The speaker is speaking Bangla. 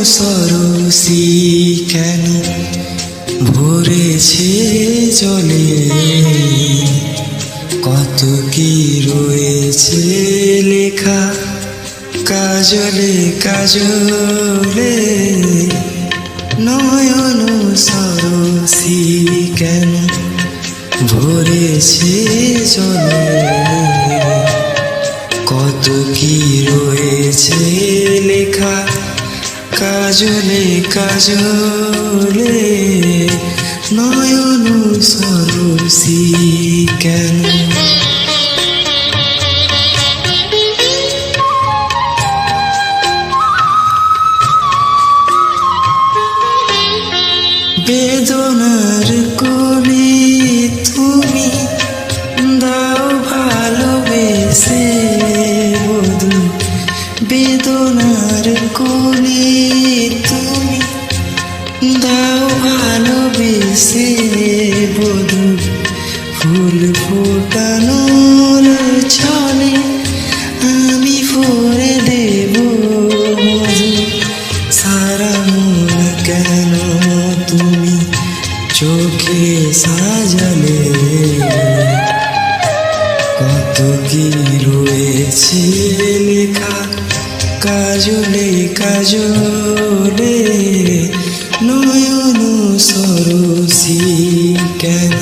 সরসী কেন ভরেছে জলে, কত কি রয়েছে লেখা কাজলে কাজলে। নয়ন সরসী কেন ভরেছে জলে, কত কি রয়েছে লেখা কাজলে কাজলে। নয়ন সরসী কেন। বেদনার কোলে তুমি দাও ভালোবেসে বধূ, বেদনার কোলে তুমি দাও ভালোবেসে বধূ। ফুল ফোটানোর ছলে আমি ভরে দেব মধু। সারা মন কেন তুমি চোখে সাজালে, কত কি রয়েছে লেখা কাজলে কাজলে। নয়ন সরসী কেন।